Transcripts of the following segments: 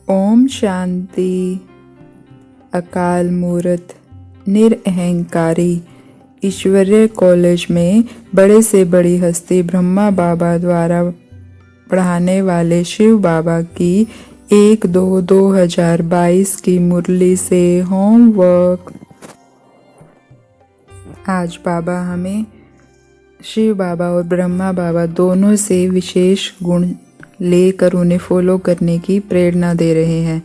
ओम शांति। अकाल मूर्त निरअहंकारी ईश्वरीय कॉलेज में बड़े से बड़ी हस्ती ब्रह्मा बाबा द्वारा पढ़ाने वाले शिव बाबा की 1/2/2022 की मुरली से होमवर्क। आज बाबा हमें शिव बाबा और ब्रह्मा बाबा दोनों से विशेष गुण लेकर उन्हें फॉलो करने की प्रेरणा दे रहे हैं।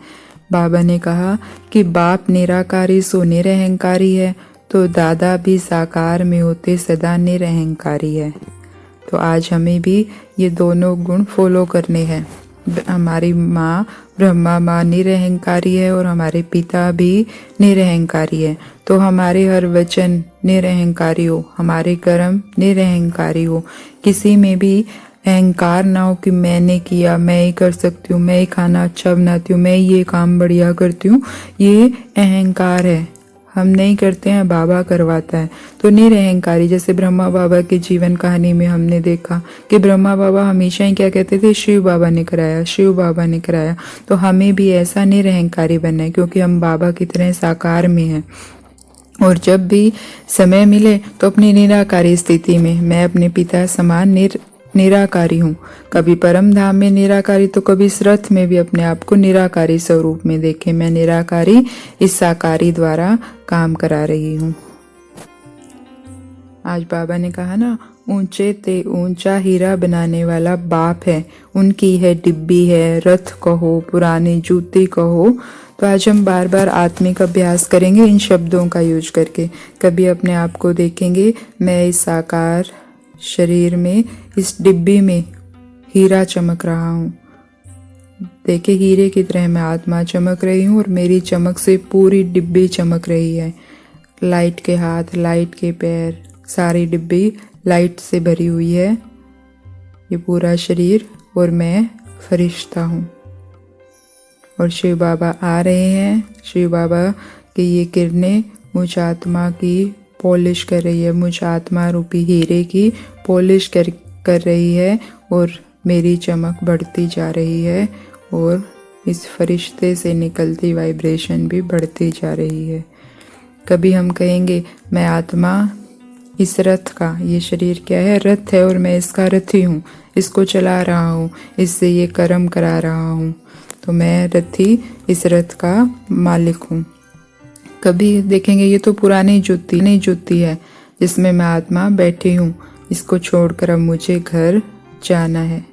बाबा ने कहा कि बाप निराकारी सो निरअहंकारी है, तो दादा भी साकार में होते सदा निरअहंकारी है। तो आज हमें भी ये दोनों गुण फॉलो करने हैं। हमारी माँ ब्रह्मा माँ निरअहंकारी है और हमारे पिता भी निरअहंकारी है, तो हमारे हर वचन निरअहंकारी हो, हमारे कर्म निरअहंकारी हो। किसी में भी अहंकार ना हो कि मैंने किया, मैं ही कर सकती हूँ, मैं ही खाना अच्छा बनाती हूँ, मैं ये काम बढ़िया करती हूँ। ये अहंकार है, हम नहीं करते हैं, बाबा करवाता है। तो निरअहंकारी, जैसे ब्रह्मा बाबा की जीवन कहानी में हमने देखा कि ब्रह्मा बाबा हमेशा ही क्या कहते थे, शिव बाबा ने कराया, शिव बाबा ने कराया। तो हमें भी ऐसा निरअहंकारी बनना है, क्योंकि हम बाबा की तरह साकार में हैं। और जब भी समय मिले तो अपनी निराकारी स्थिति में, मैं अपने पिता समान निराकारी हूँ। कभी परम धाम में निराकारी, तो कभी इस रथ में भी अपने आप को निराकारी स्वरूप में देखे। मैं निराकारी इस साकारी द्वारा काम करा रही हूँ। आज बाबा ने कहा ना, ऊंचे ते ऊंचा हीरा बनाने वाला बाप है, उनकी है डिब्बी है, रथ कहो, पुरानी जूती कहो। तो आज हम बार बार आत्मिक अभ्यास करेंगे इन शब्दों का यूज करके। कभी अपने आप को देखेंगे, मैं इस साकार शरीर में, इस डिब्बी में हीरा चमक रहा हूँ। देखिए, हीरे की तरह मैं आत्मा चमक रही हूँ और मेरी चमक से पूरी डिब्बी चमक रही है। लाइट के हाथ, लाइट के पैर, सारी डिब्बी लाइट से भरी हुई है, ये पूरा शरीर, और मैं फरिश्ता हूँ। और शिव बाबा आ रहे हैं। शिव बाबा की ये किरणें मुझ आत्मा की पॉलिश कर रही है, मुझ आत्मा रूपी हीरे की पॉलिश कर रही है, और मेरी चमक बढ़ती जा रही है, और इस फरिश्ते से निकलती वाइब्रेशन भी बढ़ती जा रही है। कभी हम कहेंगे, मैं आत्मा इस रथ का, ये शरीर क्या है, रथ है, और मैं इसका रथी हूँ, इसको चला रहा हूँ, इससे ये कर्म करा रहा हूँ, तो मैं रथी इस रथ का मालिक हूँ। कभी देखेंगे, ये तो पुरानी जूती है जिसमें मैं आत्मा बैठी हूँ, इसको छोड़कर अब मुझे घर जाना है।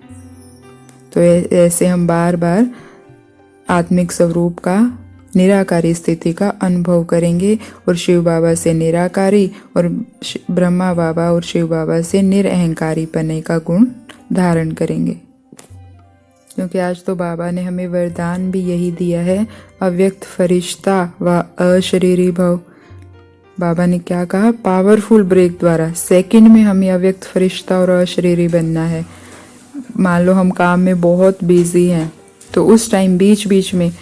तो ऐसे हम बार बार आत्मिक स्वरूप का, निराकारी स्थिति का अनुभव करेंगे, और शिव बाबा से निराकारी और ब्रह्मा बाबा और शिव बाबा से निरअहंकारी पने का गुण धारण करेंगे। क्योंकि आज तो बाबा ने हमें वरदान भी यही दिया है, अव्यक्त फरिश्ता व अशरीरी भव। बाबा ने क्या कहा, पावरफुल ब्रेक द्वारा सेकंड में हमें अव्यक्त फरिश्ता और अशरीरी बनना है। मान लो हम काम में बहुत बिजी हैं, तो उस टाइम बीच बीच में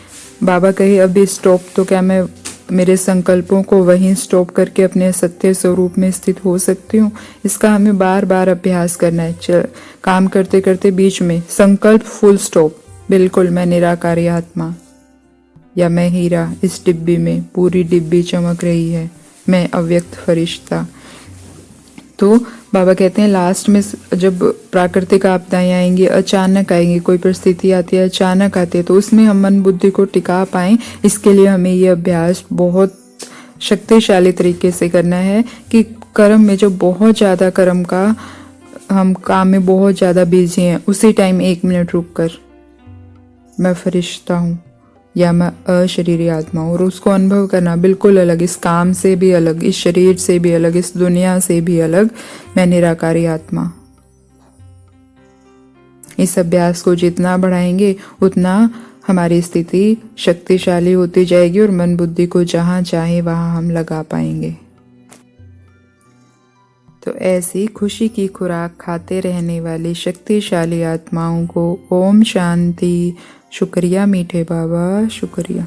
बाबा कहे अभी स्टॉप, तो क्या मैं मेरे संकल्पों को वहीं स्टॉप करके अपने सत्य स्वरूप में स्थित हो सकती हूँ? इसका हमें बार बार अभ्यास करना है। काम करते करते बीच में संकल्प फुल स्टॉप, बिल्कुल मैं निराकारी आत्मा, या मैं हीरा इस डिब्बी में, पूरी डिब्बी चमक रही है, मैं अव्यक्त फरिश्ता। तो बाबा कहते हैं लास्ट में जब प्राकृतिक आपदाएं आएंगी, अचानक आएंगी, कोई परिस्थिति आती है, अचानक आती है, तो उसमें हम मन बुद्धि को टिका पाएं, इसके लिए हमें ये अभ्यास बहुत शक्तिशाली तरीके से करना है कि कर्म में, जो बहुत ज़्यादा कर्म का, हम काम में बहुत ज़्यादा बिजी हैं, उसी टाइम 1 मिनट रुक कर मैं फरिश्ता हूँ या मैं अशरीरी आत्मा हूँ, और उसको अनुभव करना बिल्कुल अलग, इस काम से भी अलग, इस शरीर से भी अलग, इस दुनिया से भी अलग, मैं निराकारी आत्मा। इस अभ्यास को जितना बढ़ाएंगे उतना हमारी स्थिति शक्तिशाली होती जाएगी, और मन बुद्धि को जहाँ चाहे वहाँ हम लगा पाएंगे। तो ऐसी खुशी की खुराक खाते रहने वाली शक्तिशाली आत्माओं को ओम शांति। शुक्रिया मीठे बाबा, शुक्रिया।